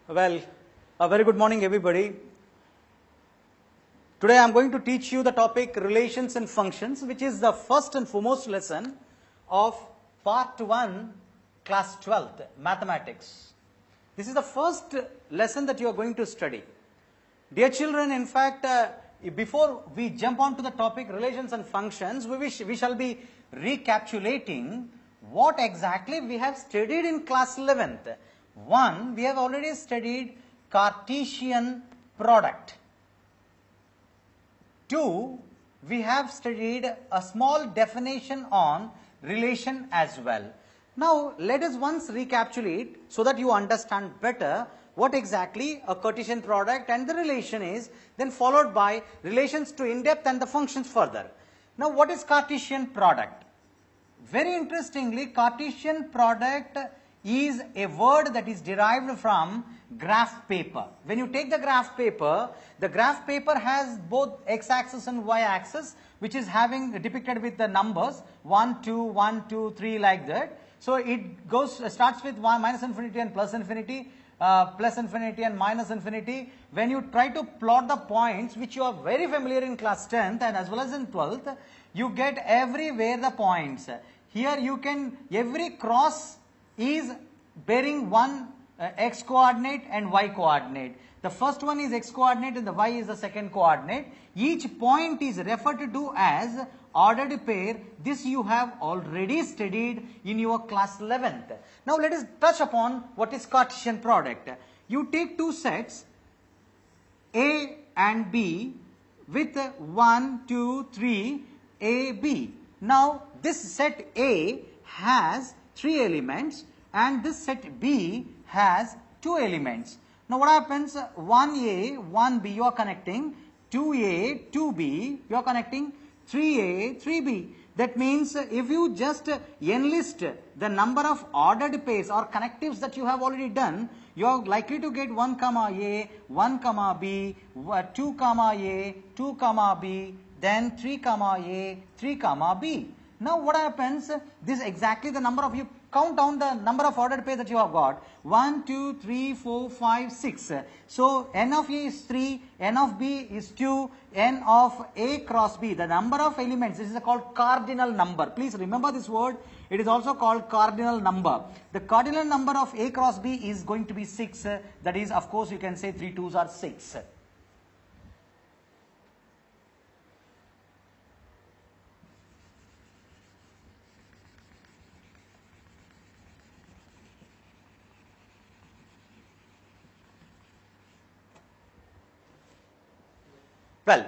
Well, a very good morning everybody. Today I am going to teach you the topic relations and functions, which is the first and foremost lesson of part 1 class 12th mathematics. This is the first lesson that you are going to study. Dear children, in fact, before we jump on to the topic relations and functions, we shall be recapitulating what exactly we have studied in class 11th. One, we have already studied Cartesian product. Two, we have studied a small definition on relation as well. Now, let us once recapitulate so that you understand better what exactly a Cartesian product and the relation is, then followed by relations to in-depth and the functions further. Now, what is Cartesian product? Very interestingly, Cartesian product is a word that is derived from graph paper. When you take the graph paper has both x-axis and y-axis, which is having depicted with the numbers 1, 2, 1, 2, 3 like that. So it starts with minus infinity and plus infinity and minus infinity. When you try to plot the points, which you are very familiar in class 10th and as well as in 12th, you get everywhere the points. Here you can, every cross is bearing one x coordinate and y coordinate. The first one is x coordinate and the y is the second coordinate. Each point is referred to as ordered pair. This you have already studied in your class 11th. Now let us touch upon what is Cartesian product. You take two sets A and B with 1, 2, 3 A, B. Now this set A has 3 elements and this set B has 2 elements. Now what happens? 1A, 1B you are connecting, 2A, 2B you are connecting, 3A, 3B. That means if you just enlist the number of ordered pairs or connectives that you have already done, you are likely to get 1 comma A, 1 comma B, 2 comma A, 2 comma B, then 3 comma A, 3 comma B. Now what happens? This is exactly the number of, you count down the number of ordered pairs that you have got. 1, 2, 3, 4, 5, 6. So n of A is 3, n of B is 2, n of A cross B. The number of elements, this is called cardinal number. Please remember this word. It is also called cardinal number. The cardinal number of A cross B is going to be 6. That is, of course, you can say 3 2s are 6. Well,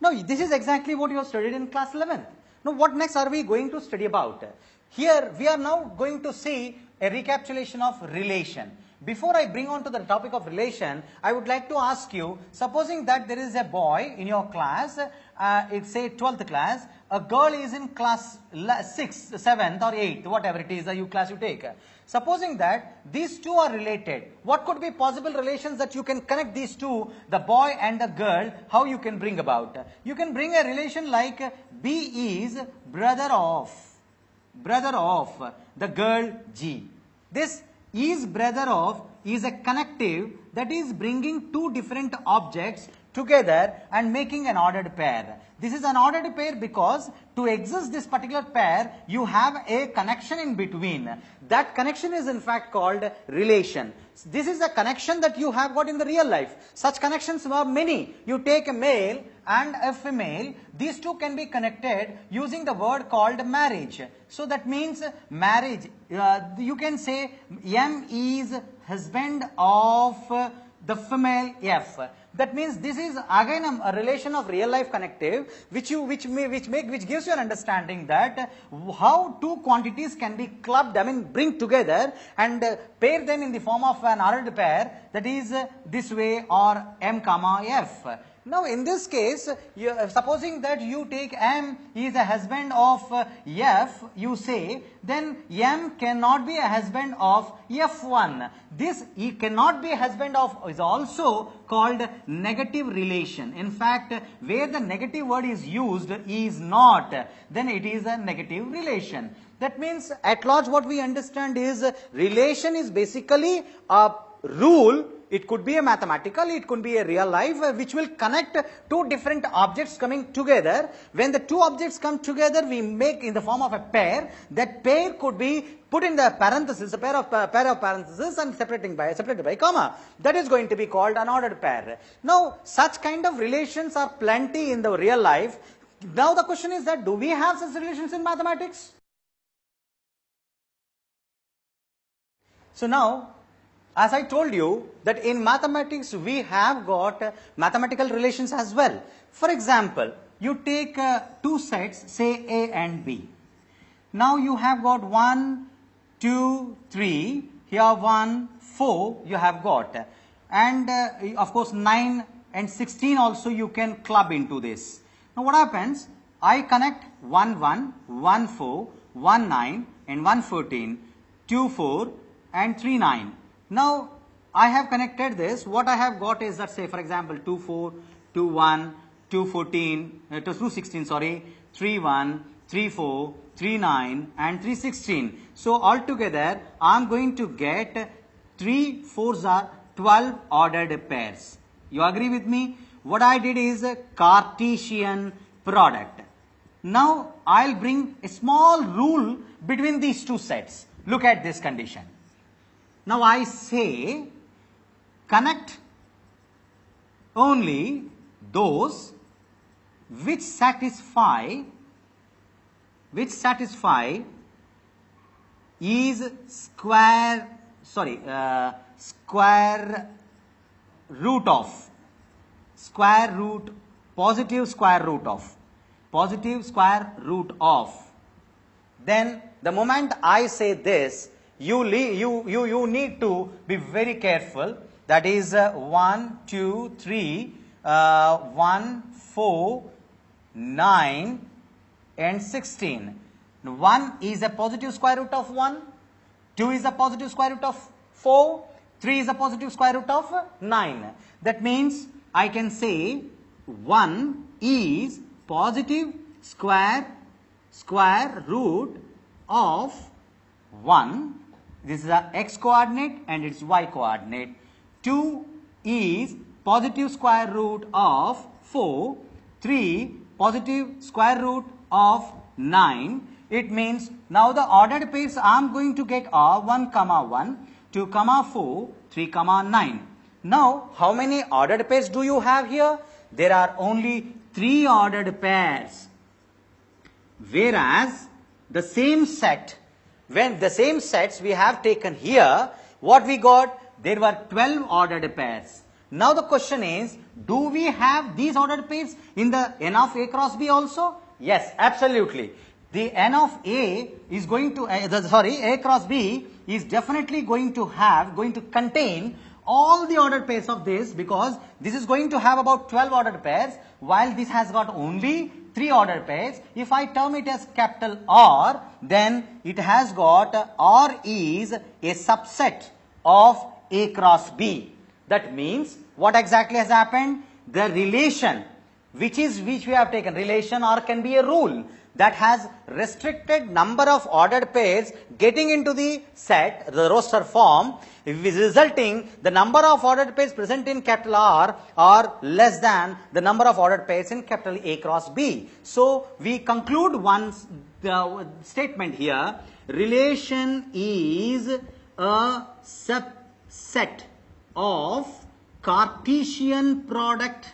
now this is exactly what you have studied in class 11th. Now what next are we going to study about? Here we are now going to see a recapitulation of relation. Before I bring on to the topic of relation, I would like to ask you, supposing that there is a boy in your class, it's say 12th class, a girl is in class 6th, 7th or 8th, whatever it is the class you take. Supposing that these two are related, what could be possible relations that you can connect these two, the boy and the girl, how you can bring about? You can bring a relation like B is brother of the girl G. This is brother of is a connective that is bringing two different objects together and making an ordered pair. This is an ordered pair because to exist this particular pair, you have a connection in between. That connection is in fact called relation. This is a connection that you have got in the real life. Such connections are many. You take a male and a female. These two can be connected using the word called marriage. So that means marriage. You can say M is husband of the female F. That means this is again a relation of real life connective, which gives you an understanding that how two quantities can be clubbed, bring together and pair them in the form of an ordered pair, that is this way, or M comma F. Now in this case, supposing that you take M is a husband of F, you say, then M cannot be a husband of F1. This he cannot be a husband of is also called negative relation. In fact, where the negative word is used is not, then it is a negative relation. That means at large what we understand is relation is basically a rule It could be a mathematical, it could be a real life, which will connect two different objects coming together. When the two objects come together, we make in the form of a pair. That pair could be put in the parenthesis, a pair of parentheses, and separated by comma. That is going to be called an ordered pair. Now, such kind of relations are plenty in the real life. Now, the question is that do we have such relations in mathematics? So now, as I told you that in mathematics we have got mathematical relations as well. For example, you take two sets, say A and B. Now you have got 1, 2, 3, here 1, 4 you have got, and of course 9 and 16 also you can club into this. Now what happens? I connect 1, 1, 1, 4, 1, 9 and 1, 14, 2, 4 and 3, 9. Now I have connected this. What I have got is that, say for example 2, 4, 2, 1, 2, 14, 2, 16, sorry, 3, 1, 3, 4, 3, 9 and 3, 16. So altogether I am going to get 3 4s are 12 ordered pairs. You agree with me? What I did is a Cartesian product. Now I will bring a small rule between these two sets. Look at this condition. Now I say connect only those which satisfy is square root of positive square root of. Then the moment I say this, you need to be very careful. That is 1, 2, 3, 1, 4, 9 and 16. 1 is a positive square root of 1, 2 is a positive square root of 4, 3 is a positive square root of 9. That means I can say 1 is positive square root of 1. This is the x coordinate and its y coordinate. 2 is positive square root of 4. 3 positive square root of 9. It means now the ordered pairs I am going to get are 1, 1, 2, 4, 3, 9. Now how many ordered pairs do you have here? There are only 3 ordered pairs. Whereas the same set, when the same sets we have taken here, what we got? There were 12 ordered pairs. Now the question is, do we have these ordered pairs in the n of A cross B also? Yes, absolutely. The n of A is going to, A cross B is definitely going to contain all the ordered pairs of this, because this is going to have about 12 ordered pairs, while this has got only 3 ordered pairs. If I term it as capital R, then it has got R is a subset of A cross B. That means what exactly has happened? The relation which we have taken, relation or can be a rule that has restricted number of ordered pairs getting into the set, the roster form, resulting the number of ordered pairs present in capital R are less than the number of ordered pairs in capital A cross B. So we conclude one statement here: relation is a subset of Cartesian product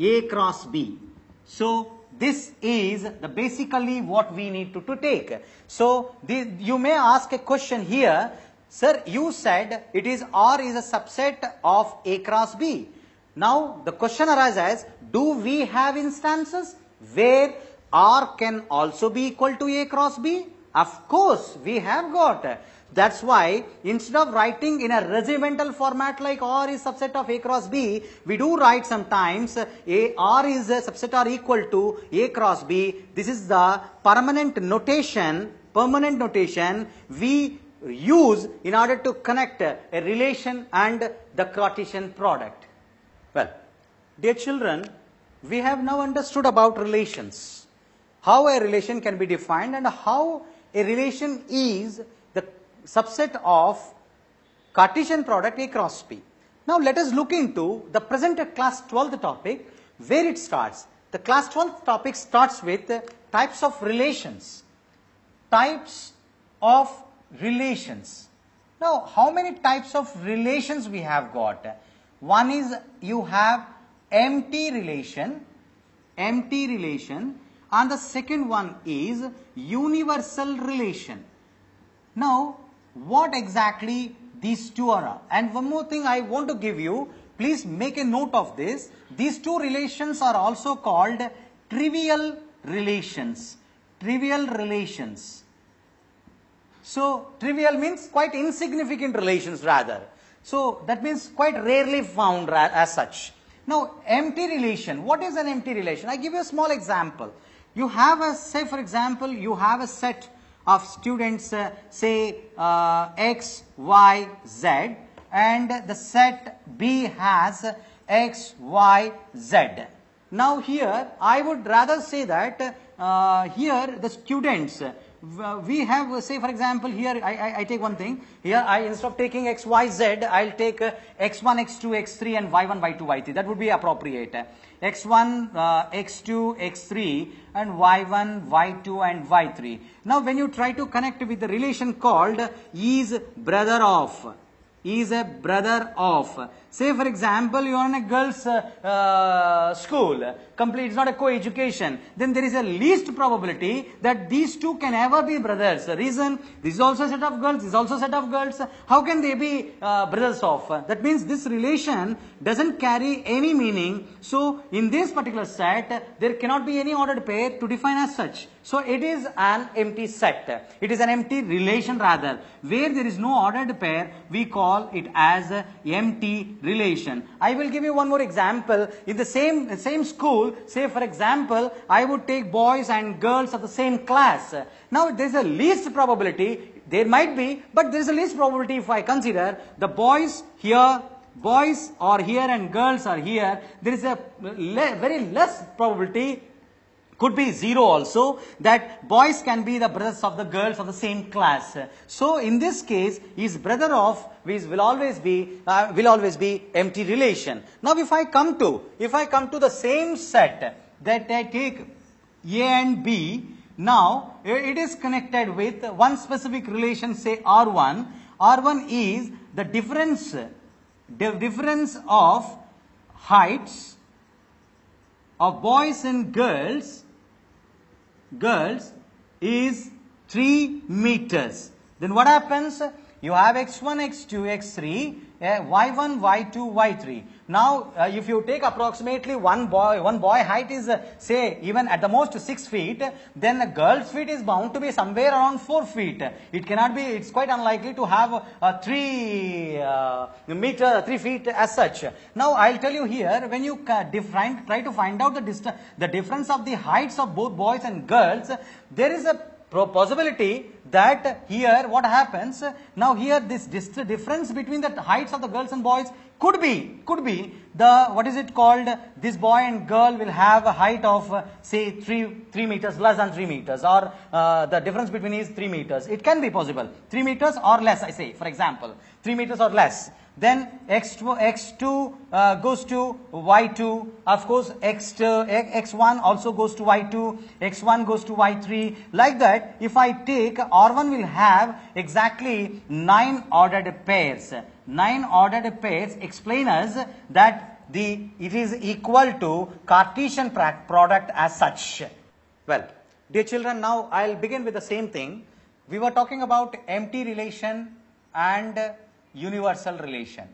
A cross B. So this is basically what we need to take. So you may ask a question here, sir, you said it is R is a subset of A cross B. Now the question arises, do we have instances where R can also be equal to A cross B? Of course we have got. That's why instead of writing in a regimental format like R is subset of A cross B, we do write sometimes R is a subset or equal to A cross B. This is the permanent notation we use in order to connect a relation and the Cartesian product. Well, dear children, we have now understood about relations, how a relation can be defined and how a relation is the subset of Cartesian product A cross P. Now let us look into the present class 12th topic, where it starts. The class 12th topic starts with types of relations. Types of relations. Now how many types of relations we have got? One is you have empty relation, and the second one is universal relation. Now what exactly these two are? And one more thing I want to give you, please make a note of this. These two relations are also called trivial relations. Trivial relations. So trivial means quite insignificant relations rather. So that means quite rarely found as such. Now empty relation, what is an empty relation? I give you a small example. You have a, say for example, you have a set of students say X, Y, Z, and the set B has X, Y, Z. Now here I would rather say that here the students, we have, say for example, here I take one thing. Here I, instead of taking X, Y, Z, I'll take X1, X2, X3 and Y1, Y2, Y3. That would be appropriate. X1, X2, X3 and Y1, Y2 and Y3. Now when you try to connect with the relation called is brother of, is a brother of. Say for example, you are in a girls school, complete, it's not a co-education, then there is a least probability that these two can ever be brothers. The reason, this is also a set of girls, this is also a set of girls, how can they be brothers of? That means this relation doesn't carry any meaning. So in this particular set, there cannot be any ordered pair to define as such. So it is an empty set. It is an empty relation rather. Where there is no ordered pair, we call it as empty relation. I will give you one more example. In the same school, say for example, I would take boys and girls of the same class. Now there is a least probability, there might be, but there is a least probability if I consider the boys here, boys are here and girls are here, there is a very less probability, could be 0 also, that boys can be the brothers of the girls of the same class. So in this case, his brother of will always be empty relation. Now if I come to the same set that I take A and B, now it is connected with one specific relation, say R1. R1 is the difference of heights of boys and girls is 3 meters. Then what happens? You have X1, X2, X3, Y1, Y2, Y3. Now, if you take approximately one boy height is say even at the most 6 feet, then a girl's feet is bound to be somewhere around 4 feet. It cannot be, it's quite unlikely to have 3 feet as such. Now, I'll tell you here, when you try to find out the difference of the heights of both boys and girls, there is a possibility that here what happens, now here this difference between the heights of the girls and boys could be the, what is it called, this boy and girl will have a height of say 3 meters, less than 3 meters, or the difference between is 3 meters. It can be possible, 3 meters or less, I say for example, 3 meters or less. Then X2 goes to Y2, of course X1 also goes to Y2, X1 goes to Y3, like that. If I take R1 will have exactly 9 ordered pairs. 9 ordered pairs explain us that it is equal to Cartesian product as such. Well, dear children, now I'll begin with the same thing. We were talking about empty relation and universal relation.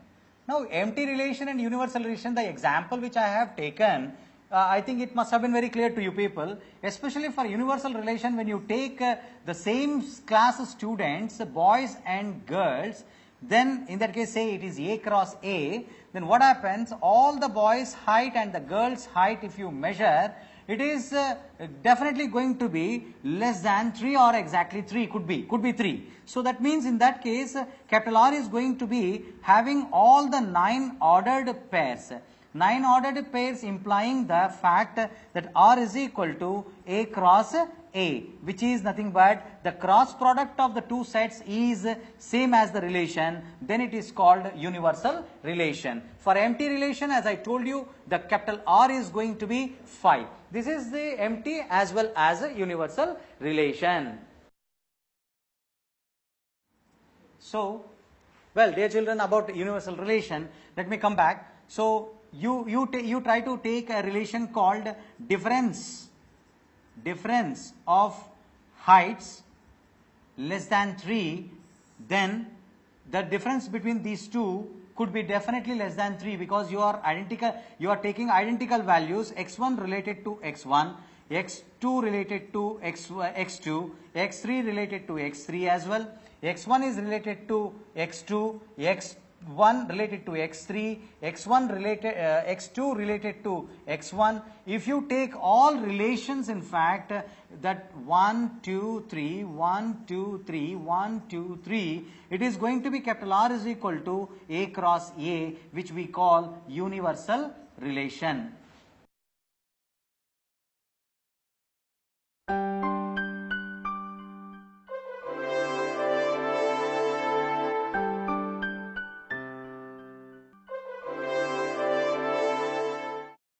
Now empty relation and universal relation, the example which I have taken, I think it must have been very clear to you people, especially for universal relation. When you take the same class students, boys and girls, then in that case say it is A cross A, then what happens, all the boys height and the girls height if you measure, it is definitely going to be less than 3 or exactly 3, could be 3. So that means in that case capital R is going to be having all the 9 ordered pairs. 9 ordered pairs implying the fact that R is equal to A cross A, which is nothing but the cross product of the two sets is same as the relation, then it is called universal relation. For empty relation, as I told you, the capital R is going to be 5. This is the empty as well as a universal relation. So, well, dear children, about universal relation, let me come back. So, you try to take a relation called difference of heights less than 3, then the difference between these two could be definitely less than 3, because you are taking identical values, x1 related to x1, x2 related to x2, x3 related to x3 as well, x1 is related to x2, x1 related to x3, x2 related to x1. If you take all relations, in fact, that 1, 2, 3, 1, 2, 3, 1, 2, 3, it is going to be capital R is equal to A cross A, which we call universal relation.